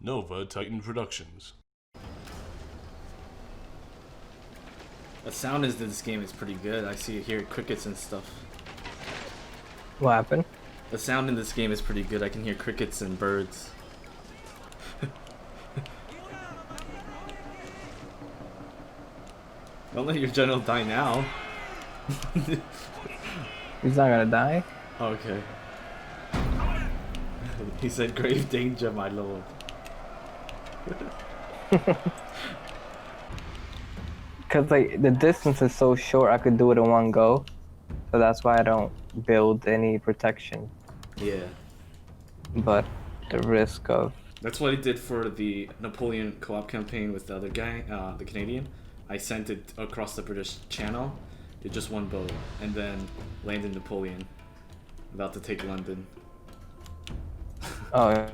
NovaTitanProductions. The sound in this game is pretty good. I hear crickets and stuff. What happened? The sound in this game is pretty good. I can hear crickets and birds. Don't let your general die now. He's not gonna die? Okay. He said, "Grave danger, my lord." Cause like the distance is so short, I could do it in one go. So that's why I don't build any protection. Yeah. But the risk of... That's what I did for the Napoleon co-op campaign with the other guy, the Canadian. I sent it across the British Channel. It just one boat, and then landed Napoleon, about to take London. Oh, yeah.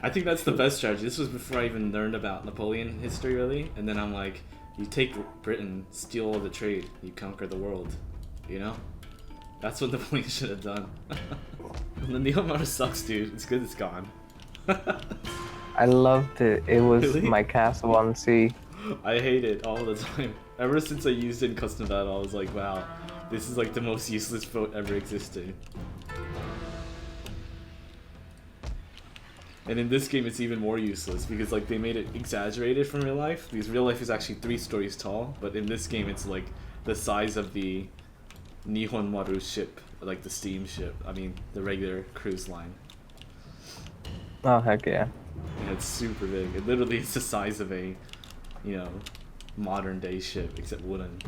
I think that's the best strategy. This was before I even learned about Napoleon history, really. And then I'm like, you take Britain, steal all the trade, you conquer the world. You know? That's what Napoleon should have done. And the Neomar sucks, dude. It's good it's gone. I loved it. It was Really? my castle on sea. I hate it all the time. Ever since I used it in custom battle, I was like, wow, this is like the most useless boat ever existed. And in this game, it's even more useless because like they made it exaggerated from real life. Because real life is actually 3 stories tall, but in this game, it's like the size of the Nihon Maru ship, like the steam ship. I mean, the regular cruise line. Oh, heck yeah. And it's super big. It literally is the size of a, you know, modern day ship, except wooden.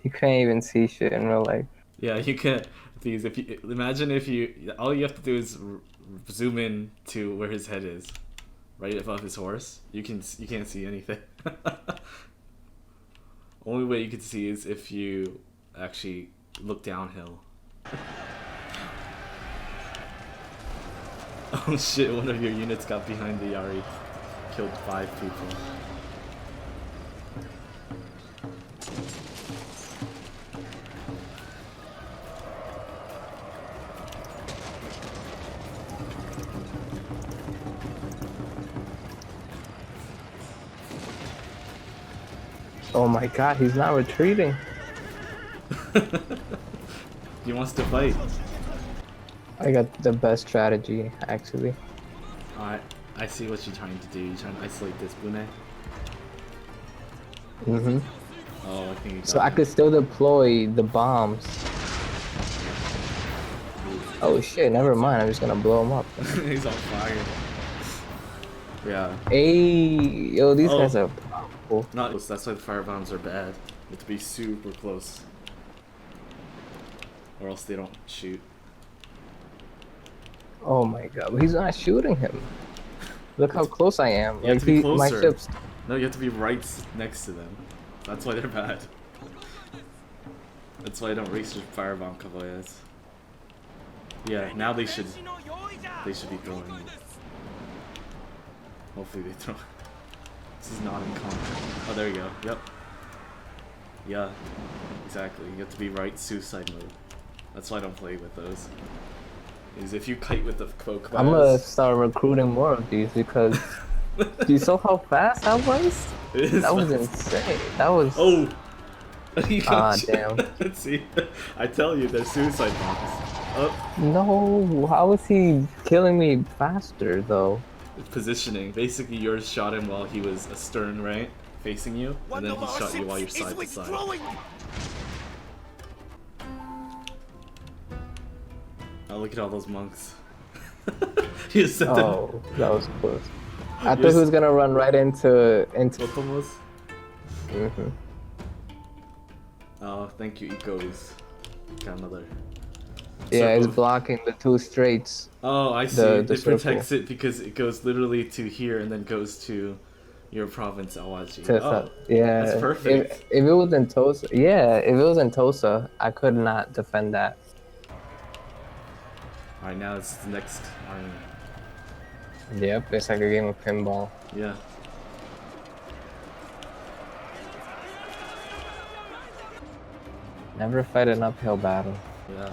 You can't even see shit in real life. Yeah, you can't. Because if you imagine if you, all you have to do is zoom in to where his head is, right above his horse. You can't see anything. Only way you can see is if you actually look downhill. Oh shit! One of your units got behind the Yari, killed 5 people. Oh my god, he's not retreating. He wants to fight. I got the best strategy, actually. Alright, I see what you're trying to do. You're trying to isolate this Bune. Mm-hmm. Oh, I think you got So I could still deploy the bombs. Oh shit, never mind. I'm just gonna blow him up. He's on fire. Yeah. Hey, yo, these guys are powerful. Not close. That's why the firebombs are bad. You have to be super close. Or else they don't shoot. Oh my god, but he's not shooting him. Look how close I am. You have to be closer. My ship's... No, you have to be right next to them. That's why they're bad. That's why I don't race with firebomb cavaliers. Yeah, now they should be throwing it. Hopefully they throw. This is not in common. Oh, there you go. Yep. Yeah, exactly. You have to be right suicide mode. That's why I don't play with those. Is if you kite with the cloak. I'm gonna start recruiting more of these because you saw how fast that was? That was insane. That was... Oh! Ah, damn. Let's see. I tell you, they're suicide bombs. Oh. No, how is he killing me faster though? Positioning. Basically, yours shot him while he was astern, right? Facing you, and then he shot you while you're side to side. Oh, look at all those monks. You said oh, that was close. I thought he was gonna run right into... Totomos? Mm-hmm. Oh, thank you, Ikkos. Got another. Yeah, it's circle. blocking the 2 straits. Oh, I see. The It protects circle. it because it goes literally to here and then goes to your province, Awaji. Oh, yeah. that's perfect. If it was in Tosa, yeah, if it was in Tosa, I could not defend that. Alright, now it's the next army. Yep, it's like a game of pinball. Yeah. Never fight an uphill battle. Yeah.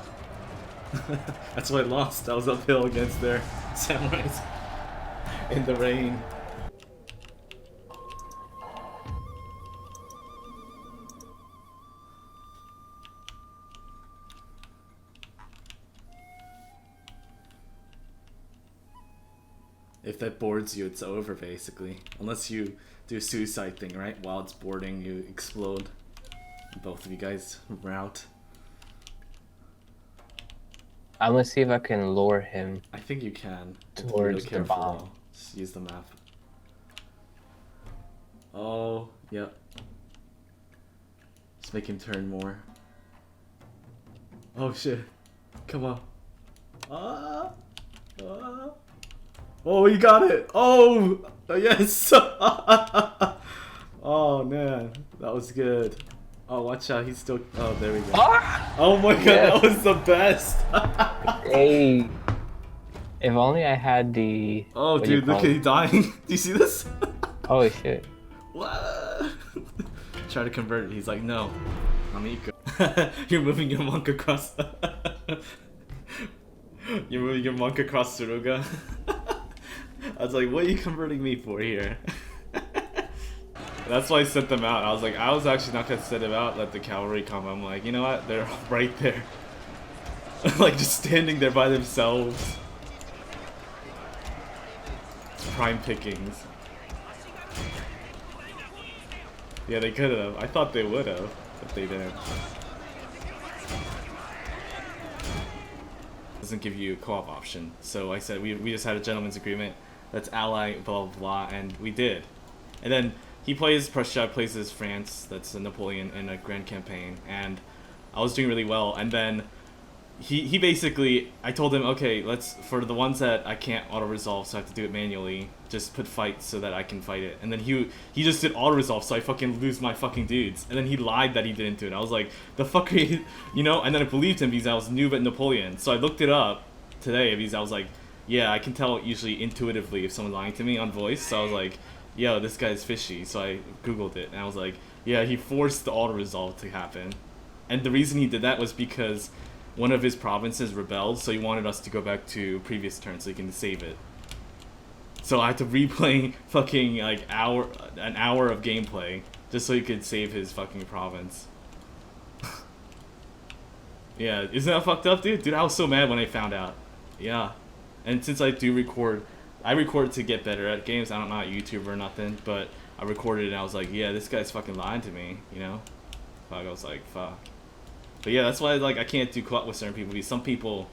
That's why I lost. I was uphill against their samurais in the rain. if that boards you, it's over basically. Unless you do a suicide thing, right? While it's boarding, you explode. Both of you guys route. I'm gonna see if I can lure him. I think you can. Towards the bomb. Though. Just use the map. Oh, yep. Just make him turn more. Oh shit. Come on. Oh, you got it. Oh, yes. Oh man, that was good. Oh, watch out. He's still. Oh, there we go. Oh my god, yes. That was the best. Hey. If only I had the. Oh, dude, look at he dying. Do you see this? Holy shit. What? Try to convert it. He's like, no. I'm Ikko. You're moving your monk across. You're moving your monk across Suruga. I was like, what are you converting me for here? That's why I sent them out. I was like, I was actually not gonna send them out, let the cavalry come. I'm like, you know what? They're right there. Like, just standing there by themselves. Prime pickings. Yeah, they could have. I thought they would have, but they didn't. Doesn't give you a co-op option. So I said, we just had a gentleman's agreement. Let's ally, blah, blah, blah, and we did. And then he plays Prussia, plays as France, that's a Napoleon in a grand campaign, and I was doing really well. And then he basically, I told him, okay, let's, for the ones that I can't auto-resolve, so I have to do it manually, just put fight so that I can fight it. And then he just did auto-resolve, so I fucking lose my fucking dudes. And then he lied that he didn't do it. I was like, the fuck are you, you know? And then I believed him because I was noob at Napoleon. So I looked it up today because I was like, yeah, I can tell usually intuitively if someone's lying to me on voice. So I was like, yo, this guy's fishy. So I googled it and I was like, yeah, he forced the auto-resolve to happen. And the reason he did that was because one of his provinces rebelled, so he wanted us to go back to previous turn so he can save it. So I had to replay fucking like an hour of gameplay just so he could save his fucking province. Yeah, isn't that fucked up, dude? Dude, I was so mad when I found out. Yeah. And since I do record, I record to get better at games. I'm not a YouTuber or nothing, but I recorded it and I was like, yeah, this guy's fucking lying to me, you know? Fuck, I was like, fuck. But yeah, that's why like I can't do co-op with certain people because some people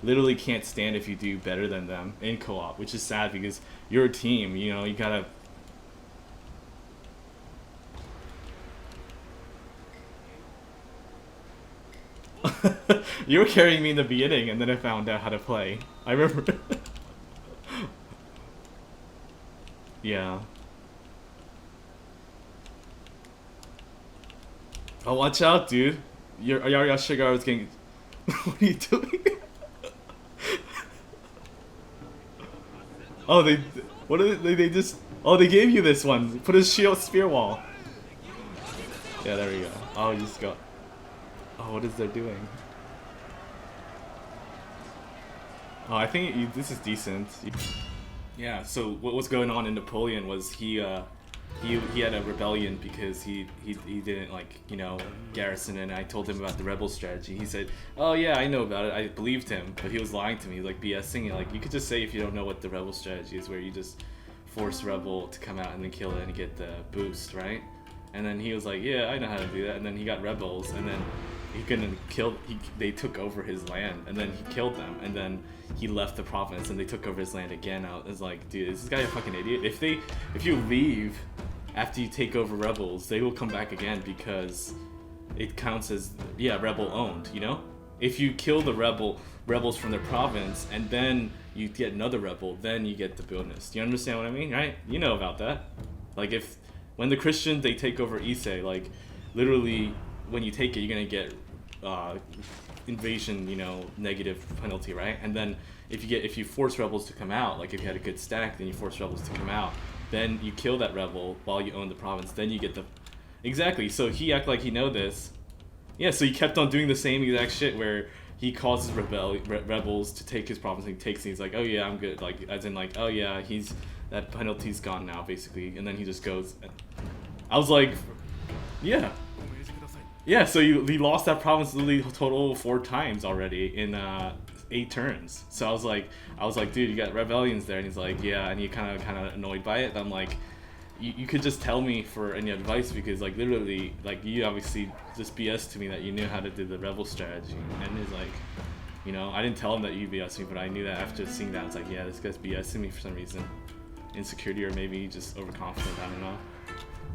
literally can't stand if you do better than them in co-op, which is sad because you're a team, you know, you gotta... You were carrying me in the beginning and then I found out how to play. I remember. Yeah. Oh, watch out, dude. Your Shigar is getting... What are you doing? Oh, what are they just... Oh, they gave you this one. Put a shield spear wall. Yeah, there we go. Oh, you just got... Oh, what is they doing? Oh, I think this is decent. Yeah, so what was going on in Napoleon was he had a rebellion because he didn't, like, you know, garrison, and I told him about the rebel strategy. He said, oh yeah, I know about it. I believed him, but he was lying to me, like BSing it. Like, you could just say if you don't know what the rebel strategy is, where you just force rebel to come out and then kill it and get the boost, right? And then he was like, yeah, I know how to do that. And then he got rebels, and then he couldn't kill. They took over his land, and then he killed them, and then he left the province, and they took over his land again. I was like, dude, is this guy a fucking idiot? If you leave after you take over rebels, they will come back again because it counts as, yeah, rebel owned, you know? If you kill the rebels from their province and then you get another rebel, then you get the bonus. Do you understand what I mean, right? You know about that. Like, when the Christians, they take over Ise, like, literally, when you take it, you're gonna get invasion, you know, negative penalty, right? And then if you force rebels to come out, like if you had a good stack, then you force rebels to come out, then you kill that rebel while you own the province, then you get the... Exactly, so he acted like he know this. Yeah, so he kept on doing the same exact shit where he causes rebels to take his province, and he takes it, he's like, oh yeah, I'm good, like, as in like, oh yeah, that penalty's gone now, basically, and then he just goes... I was like, yeah. Yeah, so he lost that province literally total 4 times already in 8 turns. So I was like, dude, you got rebellions there, and he's like, yeah, and he kind of annoyed by it. And I'm like, you could just tell me for any advice, because like literally, like you obviously just BS to me that you knew how to do the rebel strategy. And he's like, you know, I didn't tell him that you BS me, but I knew that after seeing that. I was like, yeah, this guy's BSing me for some reason, insecurity or maybe just overconfident. I don't know.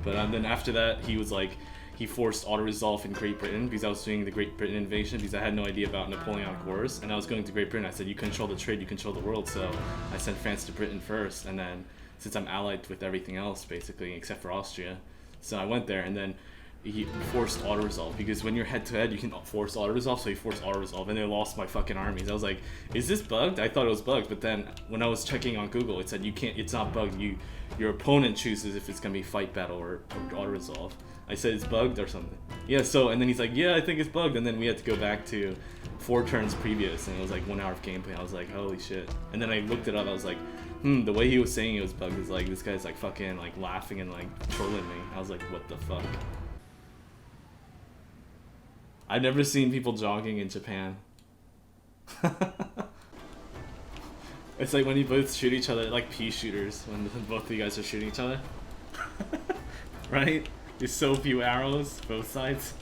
But then after that, he was like, he forced auto-resolve in Great Britain because I was doing the Great Britain invasion, because I had no idea about Napoleonic Wars, and I was going to Great Britain. I said, you control the trade, you control the world, so I sent France to Britain first, and then since I'm allied with everything else basically except for Austria, so I went there, and then he forced auto-resolve, because when you're head-to-head you can force auto-resolve, so he forced auto-resolve, and they lost my fucking armies. I was like, is this bugged? I thought it was bugged, but then when I was checking on Google, it said you can't, it's not bugged, your opponent chooses if it's gonna be fight battle or auto-resolve. I said it's bugged or something. Yeah, so, and then he's like, yeah, I think it's bugged, and then we had to go back to 4 turns previous, and it was like 1 hour of gameplay. I was like, holy shit. And then I looked it up, I was like, the way he was saying it was bugged is like, this guy's like fucking like laughing and like trolling me. I was like, what the fuck? I've never seen people jogging in Japan. It's like when you both shoot each other, like Peashooters, when both of you guys are shooting each other. Right? There's so few arrows, both sides.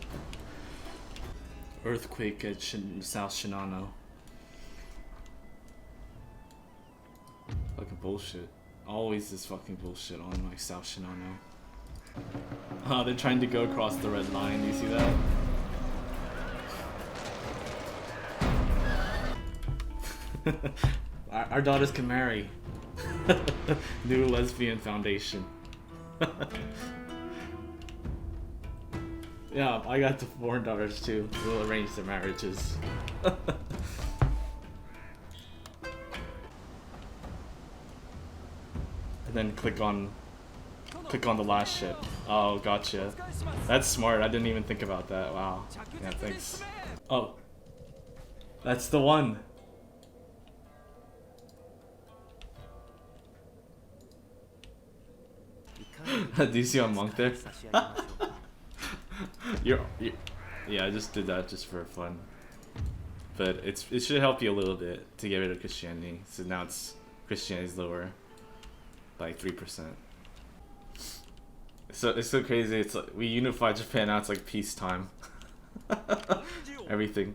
Earthquake at South Shinano. Fucking bullshit. Always this fucking bullshit on my South Shinano. Oh, they're trying to go across the red line, do you see that? Our daughters can marry. New Lesbian Foundation. Yeah, I got the foreign daughters too. We'll arrange their marriages. And then click on the last ship. Oh, gotcha. That's smart. I didn't even think about that. Wow. Yeah, thanks. Oh, that's the one. Do you see a monk there? Yeah, I just did that just for fun. But it should help you a little bit to get rid of Christianity. So now Christianity's lower by 3%. So it's so crazy. It's like we unified Japan. Now it's like peacetime. Everything.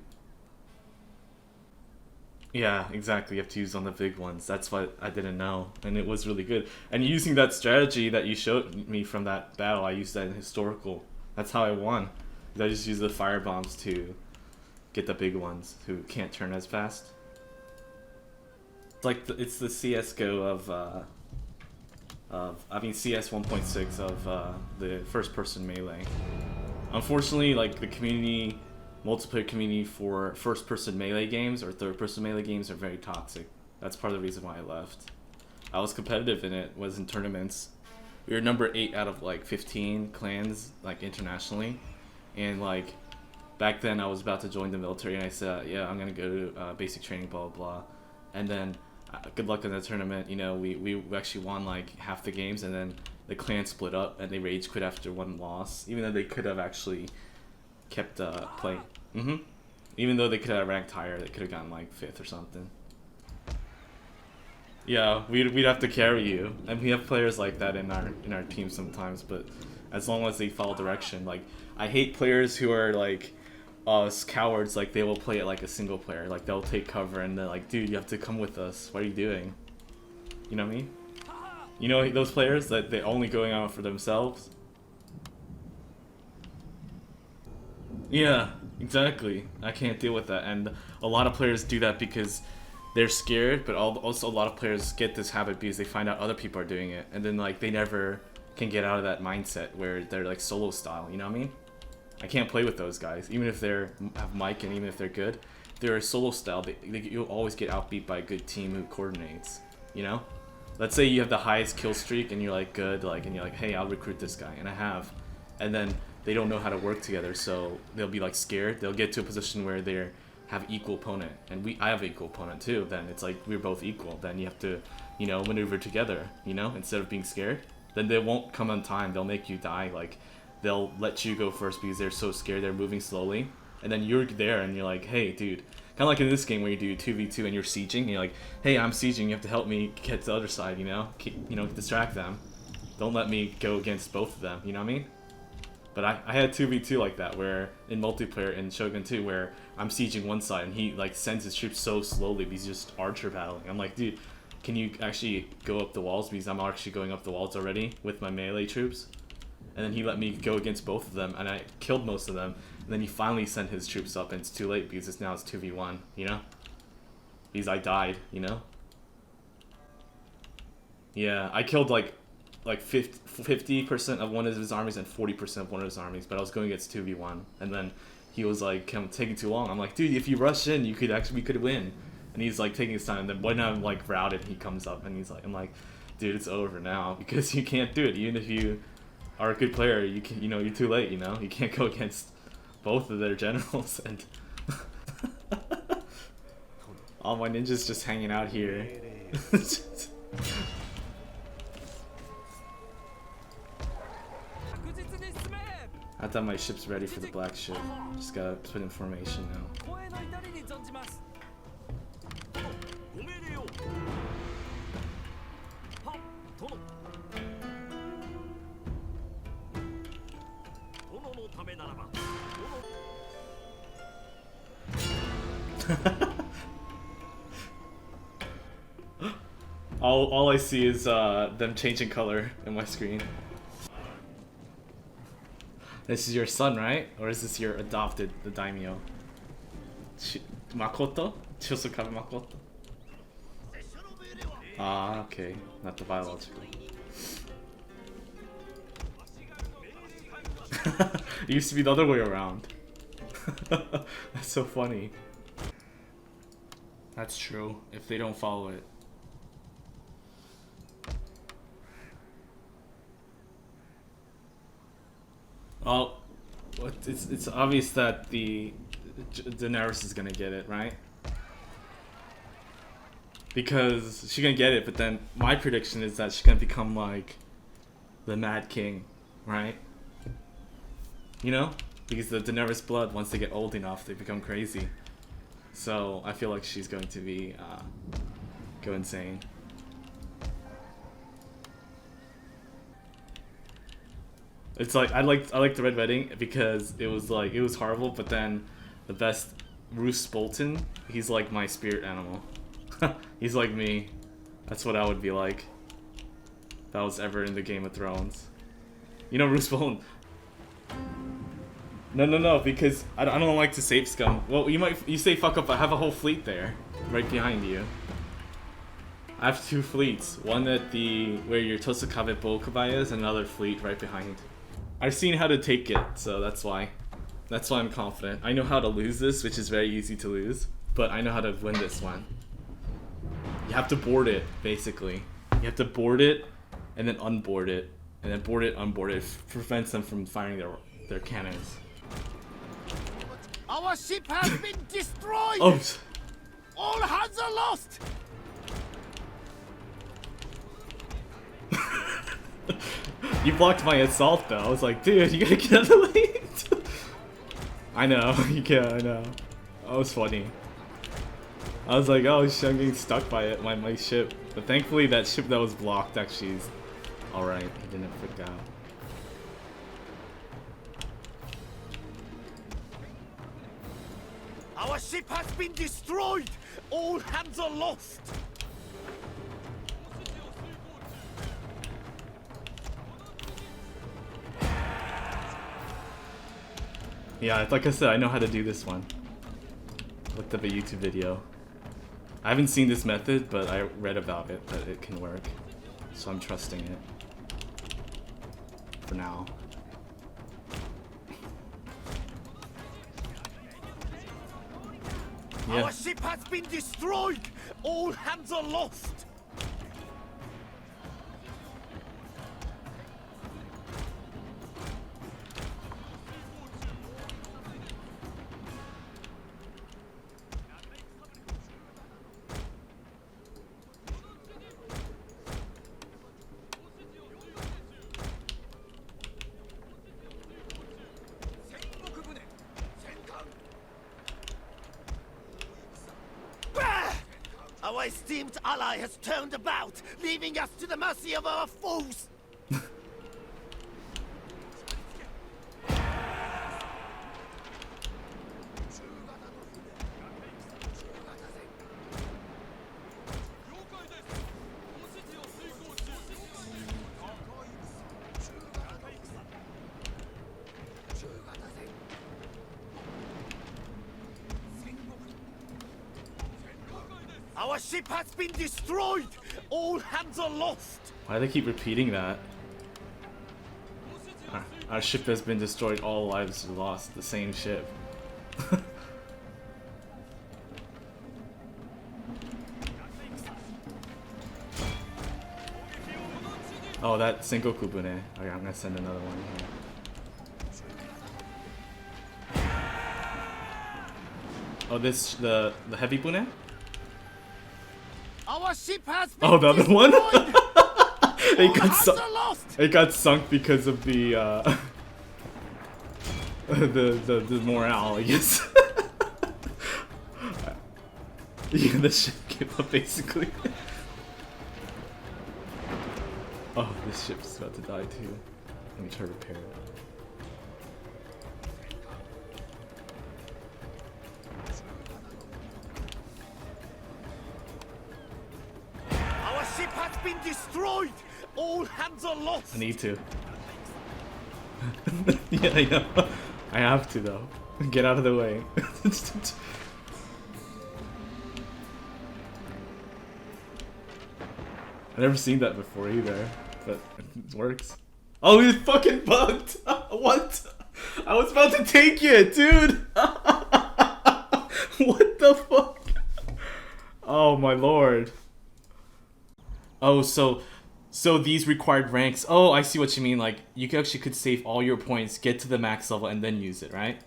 Yeah, exactly. You have to use on the big ones. That's what I didn't know, and it was really good. And using that strategy that you showed me from that battle, I used that in historical. That's how I won. I just used the firebombs to get the big ones who can't turn as fast. It's like it's the CS:GO CS 1.6 of the first-person melee. Unfortunately, like the community, multiplayer community for first-person melee games or third-person melee games are very toxic. That's part of the reason why I left. I was competitive in it, was in tournaments. We were number 8 out of like 15 clans, like internationally, and like back then I was about to join the military, and I said, yeah, I'm gonna go to basic training, blah blah blah, and then good luck in the tournament. You know, we actually won like half the games, and then the clan split up and they rage quit after 1 loss, even though they could have actually kept playing. Even though they could have ranked higher, they could have gotten like 5th or something. Yeah, we'd have to carry you, and we have players like that in our team sometimes. But as long as they follow direction, like I hate players who are like cowards. Like they will play it like a single player. Like they'll take cover and they're like, dude, you have to come with us. What are you doing? You know what I mean? You know those players that they're only going out for themselves. Yeah, exactly. I can't deal with that, and a lot of players do that because they're scared, but also a lot of players get this habit because they find out other people are doing it, and then like they never can get out of that mindset where they're like solo style, you know what I mean? I can't play with those guys, even if they have mic and even if they're good. They're solo style, you'll always get outbeat by a good team who coordinates, you know? Let's say you have the highest kill streak and you're like good, like, and you're like, hey, I'll recruit this guy, and I have, and then they don't know how to work together, so they'll be like scared. They'll get to a position where they have equal opponent, and I have equal opponent too. Then it's like we're both equal. Then you have to, you know, maneuver together, you know, instead of being scared. Then they won't come on time. They'll make you die. Like they'll let you go first because they're so scared. They're moving slowly, and then you're there and you're like, hey, dude, Kind of like in this game where you do 2v2 and you're sieging, and you're like, hey, I'm sieging, you have to help me get to the other side, you know? Distract them. Don't let me go against both of them, you know what I mean? But I had 2v2 like that, where in multiplayer in Shogun 2, where I'm sieging one side and he like sends his troops so slowly because he's just archer battling. I'm like, dude, can you actually go up the walls, because I'm actually going up the walls already with my melee troops? And then he let me go against both of them, and I killed most of them. And then he finally sent his troops up, and it's too late because now it's 2v1, you know? Because I died, you know? Yeah, I killed like 50% of one of his armies and 40% of one of his armies, but I was going against 2v1, and then he was like, taking too long. I'm like, dude, if you rush in, we could win. And he's like taking his time, and then when I'm like routed, he comes up and he's like, I'm like, dude, it's over now, because you can't do it. Even if you are a good player, you can, you know, you're too late, you know? You can't go against both of their generals, and all my ninjas just hanging out here. I thought my ship's ready for the black ship. Just gotta put in formation now. all I see is them changing color in my screen. This is your son, right? Or is this your adopted, the daimyo? Makoto? Chosokabe Makoto? Ah, okay. Not the biological. It used to be the other way around. That's so funny. That's true, if they don't follow it. Well, it's obvious that the Daenerys is gonna get it, right? Because she's gonna get it, but then my prediction is that she's gonna become like the Mad King, right? You know? Because the Daenerys blood, once they get old enough, they become crazy. So I feel like she's going to be go insane. It's like I like the Red Wedding because it was horrible, but then the best Roose Bolton, he's like my spirit animal. He's like me. That's what I would be like if I was ever in the Game of Thrones. You know Roose Bolton? No, because I don't like to save scum. Well, you say fuck up, I have a whole fleet there, right behind you. I have 2 fleets. One at where your Chosokabe Bokabai is, and another fleet right behind. I've seen how to take it, so that's why. That's why I'm confident. I know how to lose this, which is very easy to lose, but I know how to win this one. You have to board it, basically. You have to board it, and then unboard it, and then board it, unboard it. It prevents them from firing their cannons. Our ship has been destroyed! Oh! All hands are lost! You blocked my assault though. I was like, dude, you gotta get out of the way. I know, you can, I know. That was funny. I was like, oh, I'm getting stuck by it, my ship. But thankfully that ship that was blocked actually is alright. It didn't freak out. Our ship has been destroyed! All hands are lost! Yeah, like I said, I know how to do this one. Looked up a YouTube video. I haven't seen this method, but I read about it, that it can work. So I'm trusting it. For now. Yeah. Our ship has been destroyed! All hands are lost! Our esteemed ally has turned about, leaving us to the mercy of our foes. Our ship has been destroyed! All hands are lost! Why do they keep repeating that? Our ship has been destroyed, all lives are lost. The same ship. Oh, that Sengoku bune. Okay, I'm gonna send another one here. Oh, this the heavy bune? Our ship has been Oh, the other one? destroyed! It got sunk because of the the morale, I guess. Yeah, the ship gave up basically. Oh, this ship's about to die too. Let me try to repair it. Our ship has been destroyed! All hands are lost! I need to. Yeah, I know. I have to though. Get out of the way. I've never seen that before either, but it works. Oh, he's fucking bugged! What? I was about to take it, dude! What the fuck? Oh my lord. Oh, so these required ranks. Oh, I see what you mean. Like, you actually could save all your points, get to the max level, and then use it, right?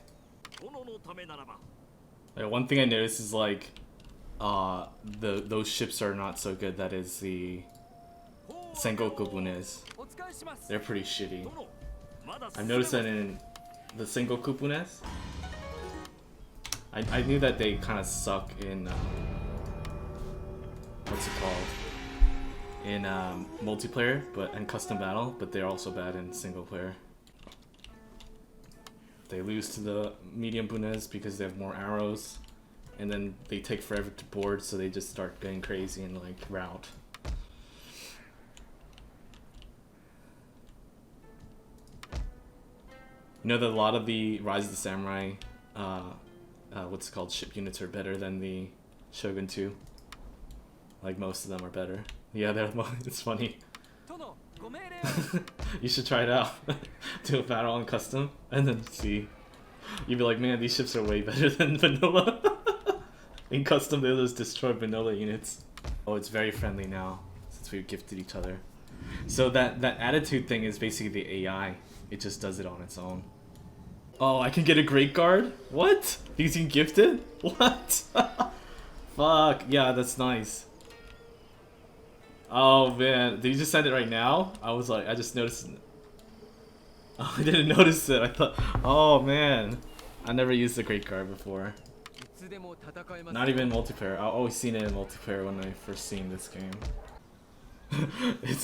Like, one thing I noticed is like, those ships are not so good. That is the Sengoku bunes. They're pretty shitty. I've noticed that in the Sengoku bunes. I knew that they kind of suck in what's it called? In multiplayer, and custom battle, but they're also bad in single player. They lose to the medium bunes because they have more arrows, and then they take forever to board, so they just start getting crazy and like rout. You know that a lot of the Rise of the Samurai, what's it called, ship units are better than the Shogun 2. Like most of them are better. Yeah, it's funny. You should try it out. Do a battle on custom and then see. You'd be like, man, these ships are way better than vanilla. In custom, they'll just destroy vanilla units. Oh, it's very friendly now since we've gifted each other. So that attitude thing is basically the AI. It just does it on its own. Oh, I can get a great guard? What? Because you gifted? What? Fuck, yeah, that's nice. Oh man, did you just send it right now? I was like, I just noticed it. Oh, I didn't notice it. I thought, oh man. I never used the great guard before. Not even multiplayer. I've always seen it in multiplayer when I first seen this game. It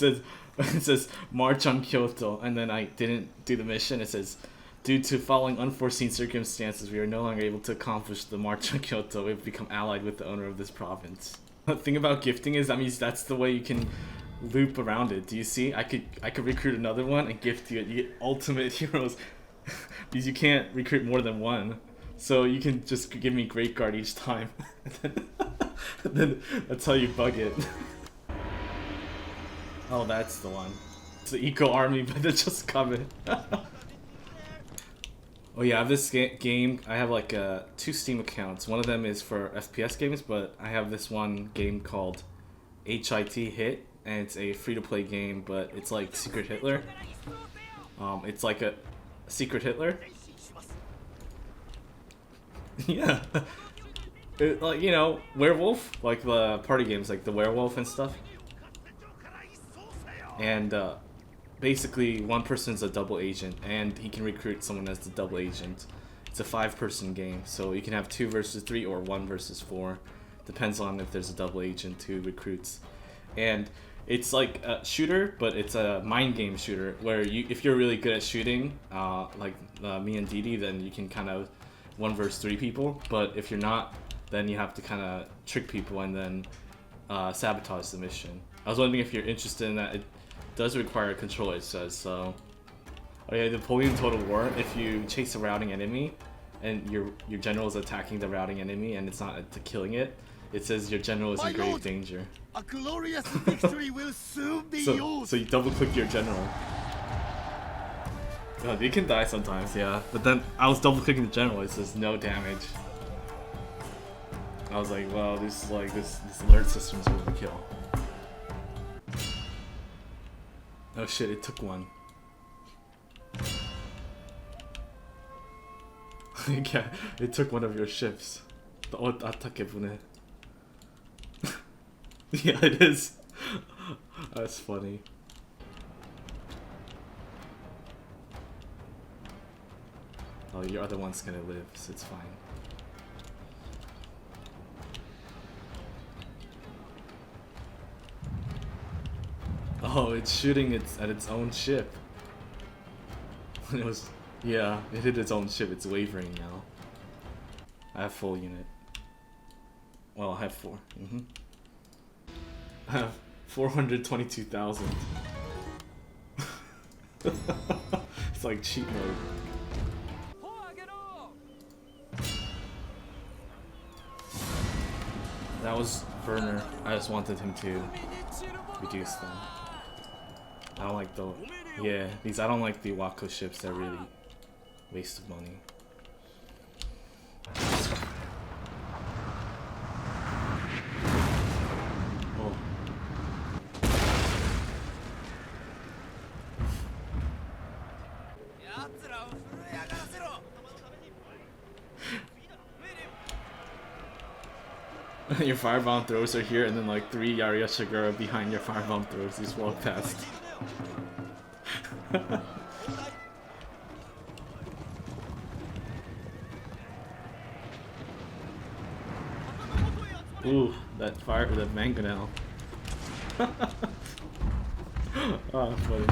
says march on Kyoto, and then I didn't do the mission. It says, due to following unforeseen circumstances, we are no longer able to accomplish the march on Kyoto. We've become allied with the owner of this province. The thing about gifting is, that means that's the way you can loop around it. Do you see? I could recruit another one and gift you it. You get ultimate heroes because you can't recruit more than one. So you can just give me Great Guard each time. And then that's how you bug it. Oh, that's the one. It's the Ikko army, but they're just coming. Oh yeah, I have this game. I have like 2 Steam accounts. One of them is for FPS games, but I have this one game called HIT, and it's a free-to-play game, but it's like Secret Hitler. It's like a Secret Hitler. Yeah. Like, you know, werewolf, like the party games, like the werewolf and stuff. And basically, one person's a double agent, and he can recruit someone as the double agent. It's a 5-person game, so you can have 2 versus 3 or 1 versus 4. Depends on if there's a double agent who recruits. And it's like a shooter, but it's a mind game shooter where if you're really good at shooting, me and Didi, then you can kind of 1 versus 3 people. But if you're not, then you have to kind of trick people and then sabotage the mission. I was wondering if you're interested in that. It does require a controller, it says. So, oh yeah, Napoleon Total War. If you chase a routing enemy, and your general is attacking the routing enemy, and it's not killing it, it says your general is in grave danger. A glorious victory will soon be yours. So you double click your general. God, you can die sometimes, yeah. But then I was double clicking the general. It says no damage. I was like, wow, this alert system's overkill. Oh shit, it took one. Yeah, it took one of your ships. Yeah, it is. That's funny. Oh, your other one's gonna live, so it's fine. Oh, it's shooting at its own ship. It was, yeah, it hit its own ship. It's wavering now. I have full unit. Well, I have 4. I have 422,000. It's like cheat mode. That was Werner. I just wanted him to reduce them. I don't like the... Yeah, these I don't like the Wako ships. They're really waste of money. Oh. Your firebomb throws are here, and then like 3 Yariyashigura behind your firebomb throws. You just walk past. Ooh, that mangonel. Oh, funny.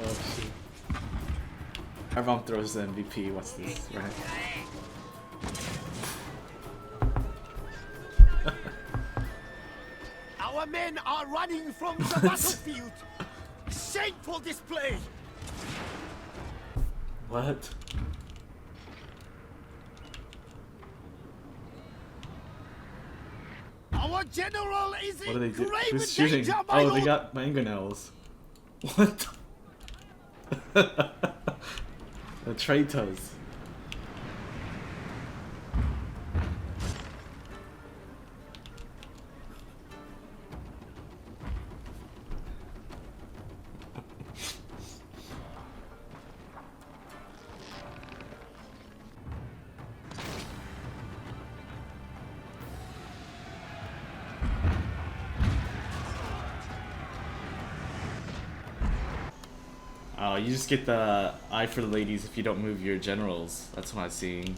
Oh shit. Our bomb throws the MVP. What's this? Right. Our men are running from the battlefield. Shameful display. What? Our general is What do they in do? grave Who's shooting? danger, my Oh, lord. they got mangonels. What? The Traitors. Oh, you just get the eye for the ladies if you don't move your generals. That's what I'm seeing.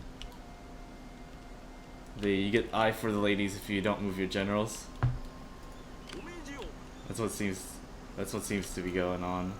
You get eye for the ladies if you don't move your generals. That's what seems to be going on.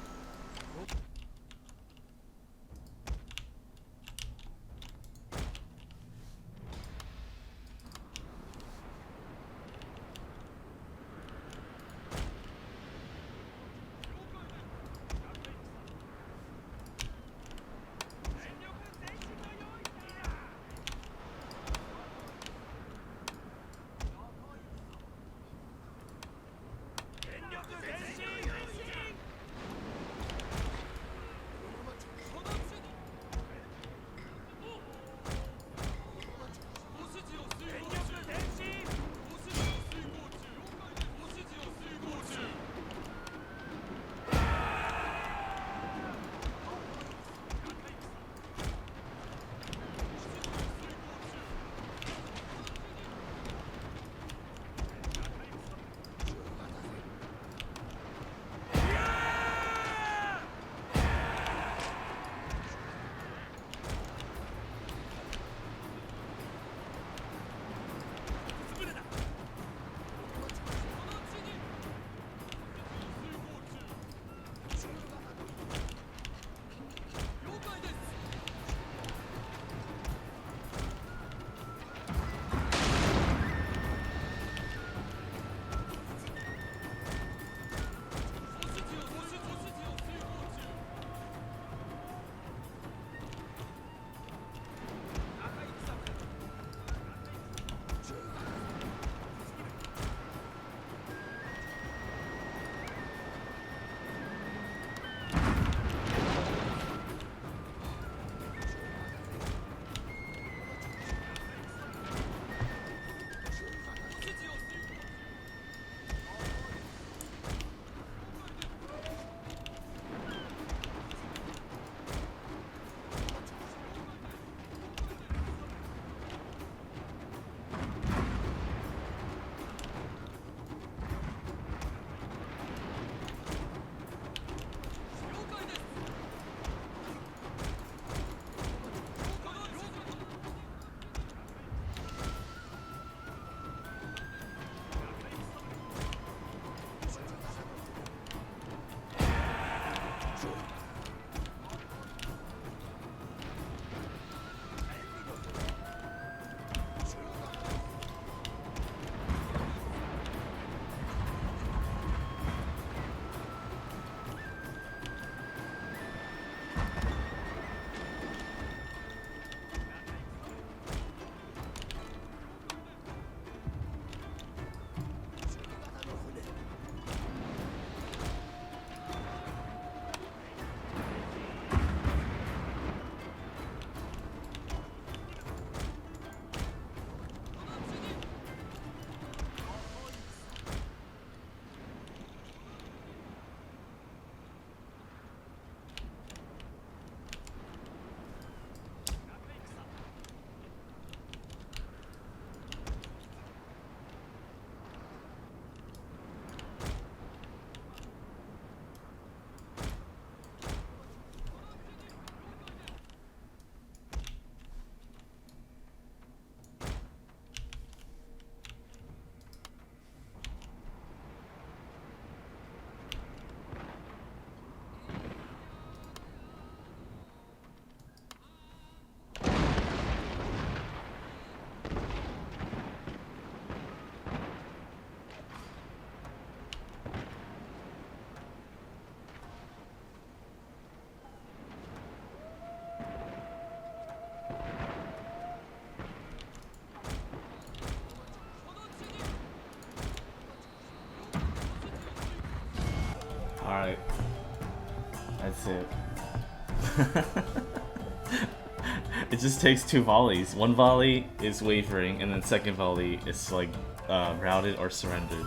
That's it. It just takes 2 volleys. 1 volley is wavering, and then second volley is like routed or surrendered.